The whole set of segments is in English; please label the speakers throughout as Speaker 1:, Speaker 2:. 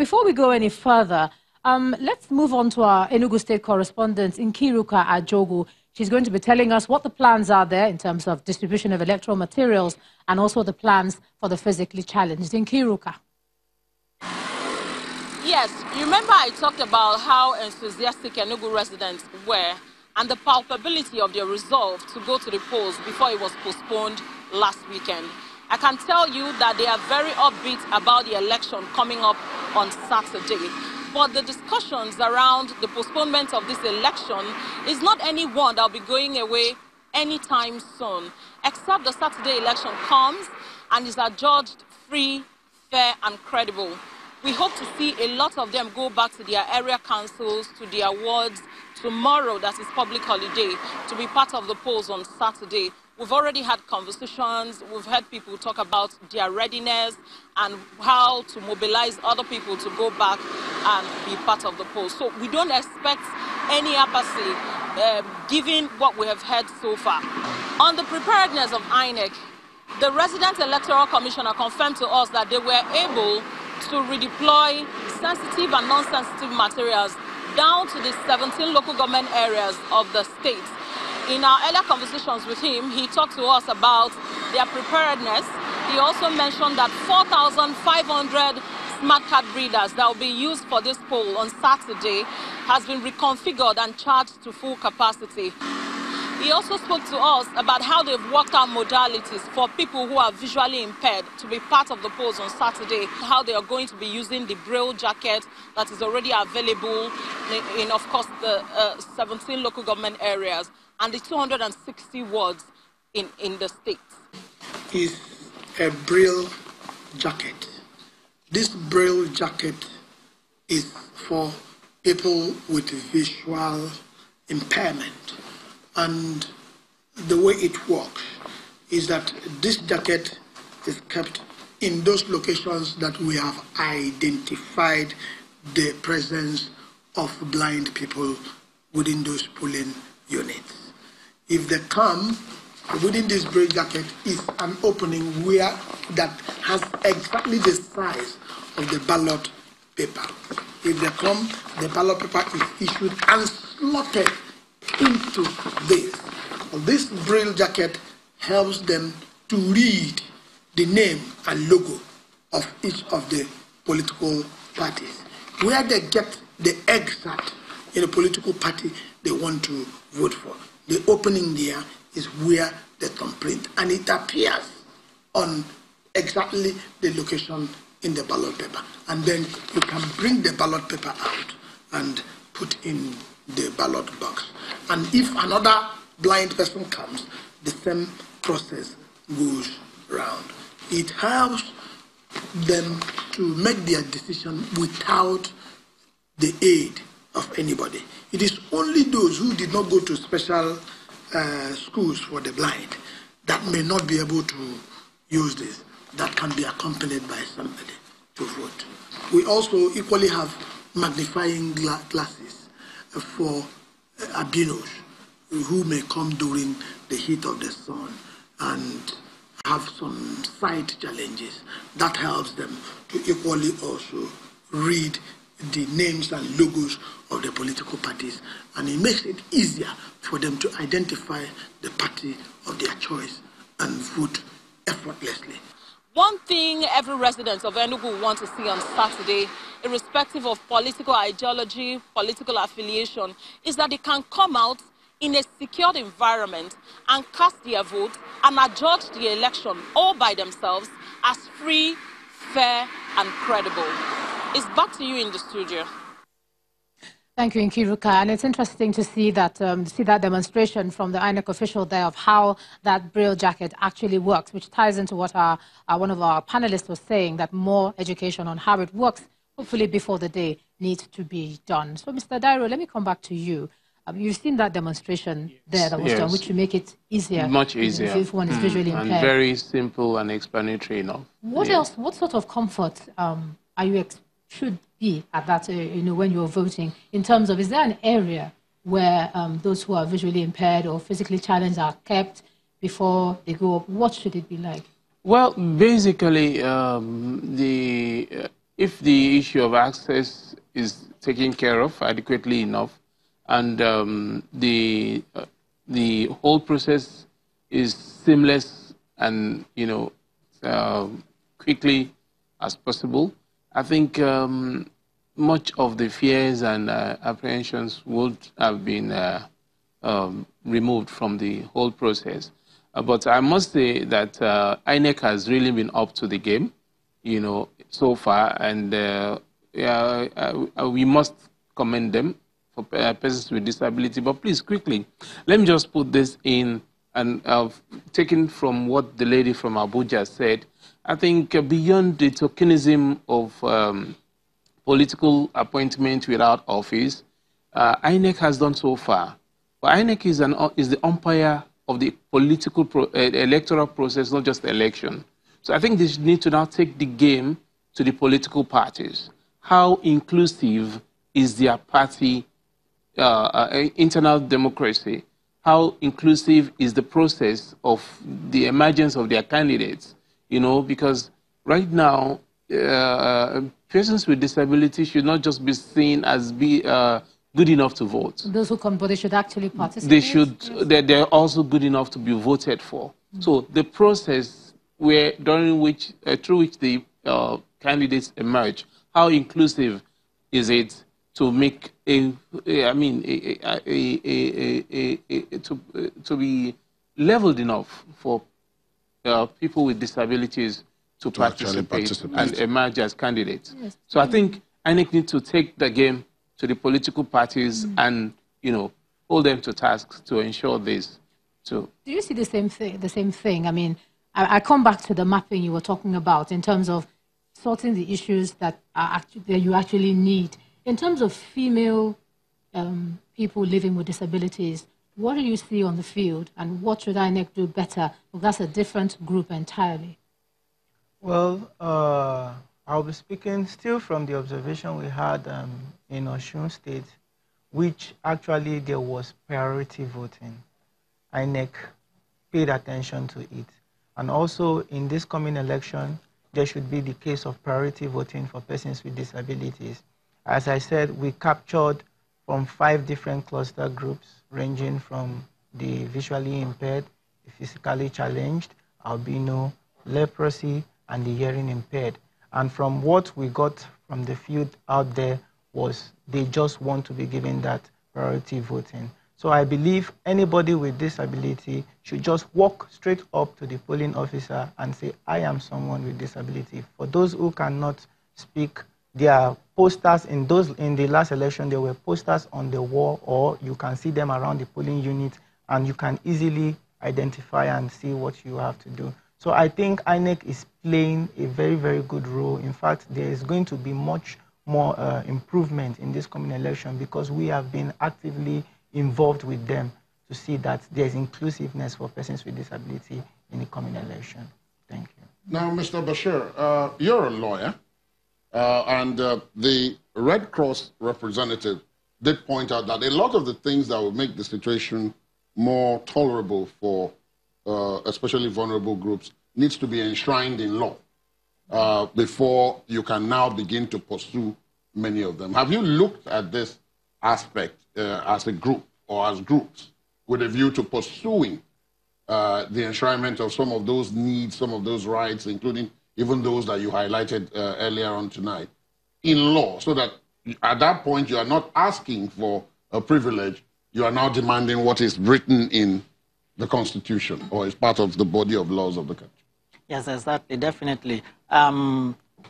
Speaker 1: before we go any further, let's move on to our Enugu State correspondent, Nkiruka Ajogu. She's going to be telling us what the plans are there in terms of distribution of electoral materials and also the plans for the physically challenged. Nkiruka.
Speaker 2: Yes, you remember I talked about how enthusiastic Enugu residents were and the palpability of their resolve to go to the polls before it was postponed last weekend. I can tell you that they are very upbeat about the election coming up on Saturday. But the discussions around the postponement of this election is not any one that will be going away anytime soon, except the Saturday election comes and is adjudged free, fair, and credible. We hope to see a lot of them go back to their area councils, to their wards tomorrow, that is public holiday, to be part of the polls on Saturday. We've already had conversations, we've heard people talk about their readiness and how to mobilize other people to go back and be part of the polls. So we don't expect any apathy given what we have heard so far. On the preparedness of INEC, the Resident Electoral Commissioner confirmed to us that they were able to redeploy sensitive and non-sensitive materials down to the 17 local government areas of the state. In our earlier conversations with him, he talked to us about their preparedness. He also mentioned that 4,500 smart card readers that will be used for this poll on Saturday has been reconfigured and charged to full capacity. He also spoke to us about how they've worked out modalities for people who are visually impaired to be part of the polls on Saturday, how they are going to be using the Braille jacket that is already available in of course, the 17 local government areas and the 260 wards in the state.
Speaker 3: Is a Braille jacket. This Braille jacket is for people with visual impairment. And the way it works is that this jacket is kept in those locations that we have identified the presence of blind people within those polling units. If they come, within this Braille jacket is an opening where that has exactly the size of the ballot paper. If they come, the ballot paper is issued and slotted into this. This Braille jacket helps them to read the name and logo of each of the political parties, where they get the exact in a political party they want to vote for. The opening there is where they can print, and it appears on exactly the location in the ballot paper. And then you can bring the ballot paper out and put in the ballot box. And if another blind person comes, the same process goes round. It helps them to make their decision without the aid of anybody. It is only those who did not go to special schools for the blind that may not be able to use this, that can be accompanied by somebody to vote. We also equally have magnifying glasses for albinos who may come during the heat of the sun and have some sight challenges. That helps them to equally also read the names and logos of the political parties, and it makes it easier for them to identify the party of their choice and vote effortlessly.
Speaker 2: One thing every resident of Enugu wants to see on Saturday, irrespective of political ideology, political affiliation, is that they can come out in a secured environment and cast their vote and adjudge the election all by themselves as free, fair, and credible. It's back to you in the studio.
Speaker 1: Thank you, Nkiruka. And it's interesting to see that demonstration from the INEC official there of how that Braille jacket actually works, which ties into what one of our panelists was saying, that more education on how it works, hopefully before the day, needs to be done. So, Mr. Dairo, let me come back to you. You've seen that demonstration there that was done, which will make it easier.
Speaker 4: Much easier.
Speaker 1: If one is visually impaired.
Speaker 4: And very simple and explanatory enough.
Speaker 1: What else? What sort of comfort are you should be at that, when you're voting, in terms of, is there an area where those who are visually impaired or physically challenged are kept before they go up? What should it be like?
Speaker 4: Well, basically, if the issue of access is taken care of adequately enough, and the whole process is seamless and quickly as possible, I think much of the fears and apprehensions would have been removed from the whole process. But I must say that INEC has really been up to the game, so far, and we must commend them for persons with disability. But please, quickly, let me just put this in, and taken from what the lady from Abuja said, I think beyond the tokenism of political appointment without office, INEC has done so far. But INEC is the umpire of the political electoral process, not just the election. So I think they need to now take the game to the political parties. How inclusive is their party internal democracy? How inclusive is the process of the emergence of their candidates? Because right now, persons with disability should not just be seen as good enough to vote.
Speaker 1: Those who come, but they should actually participate.
Speaker 4: They're also good enough to be voted for. So the process through which the candidates emerge, how inclusive is it to make to be leveled enough for people with disabilities to participate and emerge as candidates? Yes. So I think INEC needs to take the game to the political parties and hold them to task to ensure this too.
Speaker 1: Do you see the same thing? I mean, I come back to the mapping you were talking about in terms of sorting the issues that you actually need. In terms of female people living with disabilities, what do you see on the field, and what should INEC do better? Well, that's a different group entirely.
Speaker 5: Well, I'll be speaking still from the observation we had in Osun State, which actually there was priority voting. INEC paid attention to it. And also in this coming election, there should be the case of priority voting for persons with disabilities. As I said, we captured from 5 different cluster groups, ranging from the visually impaired, the physically challenged, albino, leprosy, and the hearing impaired. And from what we got from the field out there was they just want to be given that priority voting. So I believe anybody with disability should just walk straight up to the polling officer and say, I am someone with disability. For those who cannot speak, there are posters in the last election, there were posters on the wall, or you can see them around the polling unit, and you can easily identify and see what you have to do. So I think INEC is playing a very, very good role. In fact, there is going to be much more improvement in this coming election because we have been actively involved with them to see that there's inclusiveness for persons with disability in the coming election. Thank you.
Speaker 6: Now, Mr. Bashir, you're a lawyer, and the Red Cross representative did point out that a lot of the things that will make the situation more tolerable for especially vulnerable groups needs to be enshrined in law before you can now begin to pursue many of them. Have you looked at this aspect as a group or as groups with a view to pursuing the enshrinement of some of those needs, some of those rights, including even those that you highlighted earlier on tonight, in law, so that at that point you are not asking for a privilege, you are now demanding what is written in the Constitution or is part of the body of laws of the country?
Speaker 7: Yes, exactly, definitely.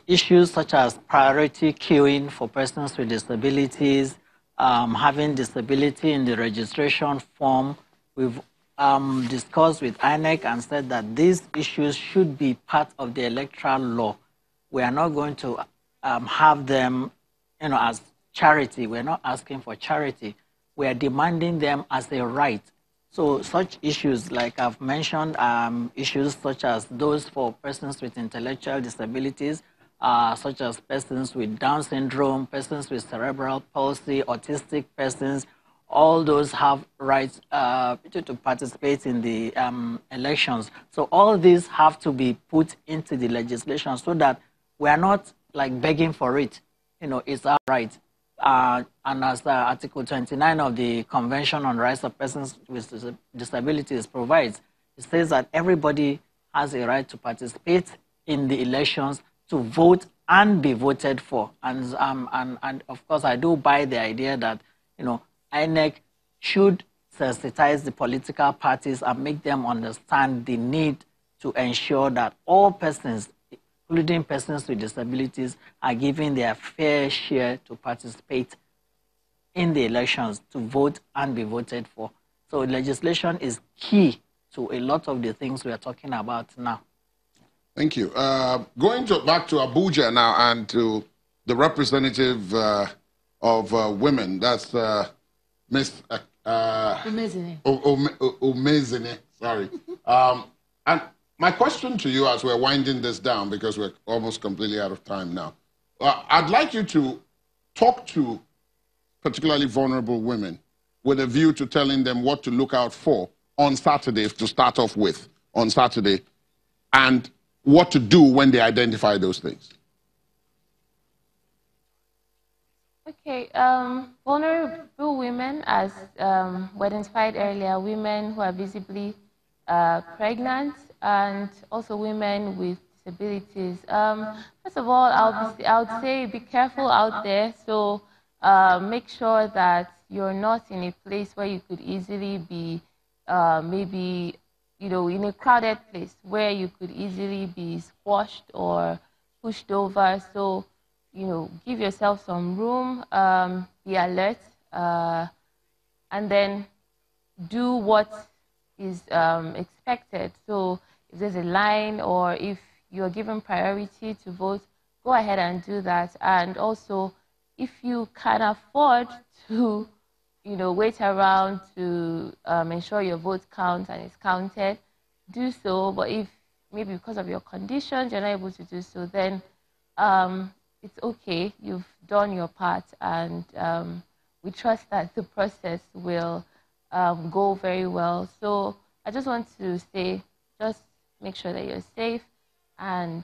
Speaker 7: Issues such as priority queuing for persons with disabilities, having disability in the registration form, we've discussed with INEC and said that these issues should be part of the electoral law. We are not going to have them, as charity. We're not asking for charity. We are demanding them as a right. So such issues, like I've mentioned, issues such as those for persons with intellectual disabilities, such as persons with Down syndrome, persons with cerebral palsy, autistic persons, all those have rights to participate in the elections. So all these have to be put into the legislation so that we are not like begging for it. It's our right. And as Article 29 of the Convention on Rights of Persons with Disabilities provides, it says that everybody has a right to participate in the elections, to vote and be voted for. And of course, I do buy the idea that, INEC should sensitize the political parties and make them understand the need to ensure that all persons, including persons with disabilities, are given their fair share to participate in the elections, to vote and be voted for. So legislation is key to a lot of the things we are talking about now.
Speaker 6: Thank you. Going back to Abuja now and to the representative of women, that's Ms. Umezine, sorry. And my question to you as we're winding this down, because we're almost completely out of time now, I'd like you to talk to particularly vulnerable women with a view to telling them what to look out for on Saturday, to start off with, on Saturday, and what to do when they identify those things.
Speaker 8: Okay, vulnerable women, as were identified earlier, women who are visibly pregnant, and also women with disabilities. First of all, I would say be careful out there. So make sure that you're not in a place where you could easily be maybe, in a crowded place where you could easily be squashed or pushed over. So, give yourself some room, be alert, and then do what is expected. So if there's a line or if you're given priority to vote, go ahead and do that. And also, if you can afford to, wait around to ensure your vote counts and is counted, do so. But if maybe because of your conditions you're not able to do so, then it's okay. You've done your part, and we trust that the process will go very well. So I just want to say, just make sure that you're safe and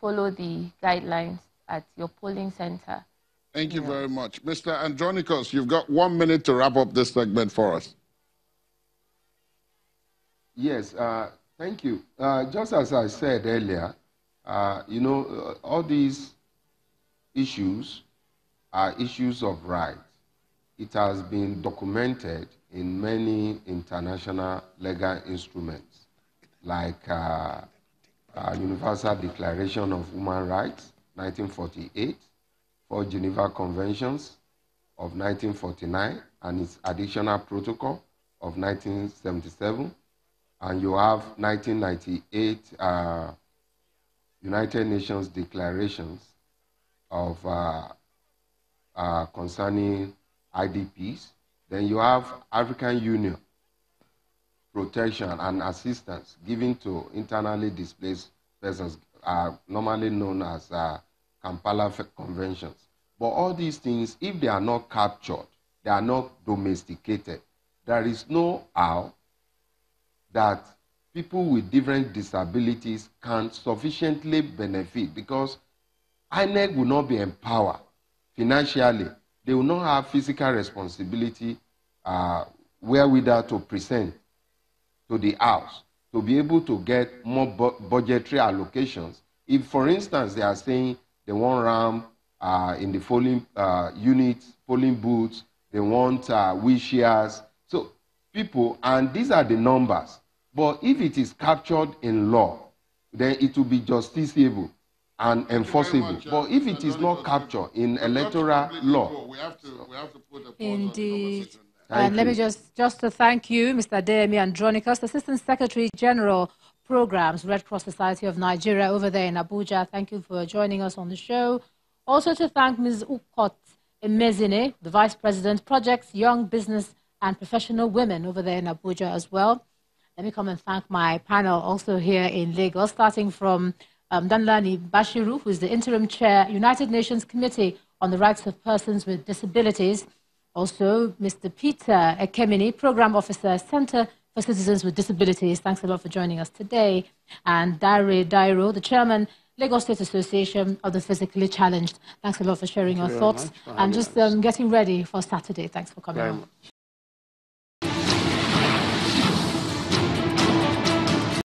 Speaker 8: follow the guidelines at your polling center.
Speaker 6: Thank you very much. Mr. Andronicos, you've got 1 minute to wrap up this segment for us.
Speaker 9: Yes, thank you. Just as I said earlier, all these issues are issues of rights. It has been documented in many international legal instruments, like Universal Declaration of Human Rights, 1948, 4 Geneva Conventions of 1949, and its additional protocol of 1977. And you have 1998 United Nations declarations of concerning IDPs. Then you have African Union protection and assistance given to internally displaced persons, normally known as Kampala Conventions. But all these things, if they are not captured, they are not domesticated, there is no how that people with different disabilities can sufficiently benefit, because INEC will not be empowered financially. They will not have physical responsibility wherewithal to present to the House to be able to get more budgetary allocations. If, for instance, they are saying they want ramp in the polling units, polling booths, they want wheelchairs. So people, and these are the numbers. But if it is captured in law, then it will be justiciable and enforceable. But if it is not captured in electoral law,
Speaker 6: we have to put a pause.
Speaker 1: Indeed. And let me just to thank you, Mr. Adeyemi Andronicos, Assistant Secretary General Programs, Red Cross Society of Nigeria over there in Abuja. Thank you for joining us on the show. Also to thank Ms. Ukot Emezine, the Vice President, Projects, Young Business and Professional Women over there in Abuja as well. Let me come and thank my panel also here in Lagos, starting from Danlani Bashiru, who is the Interim Chair, United Nations Committee on the Rights of Persons with Disabilities. Also, Mr. Peter Ekemini, Program Officer, Center for Citizens with Disabilities. Thanks a lot for joining us today. And Dare Dairo, the Chairman, Lagos State Association of the Physically Challenged. Thanks a lot for sharing your thoughts. And just getting ready for Saturday. Thanks for coming on.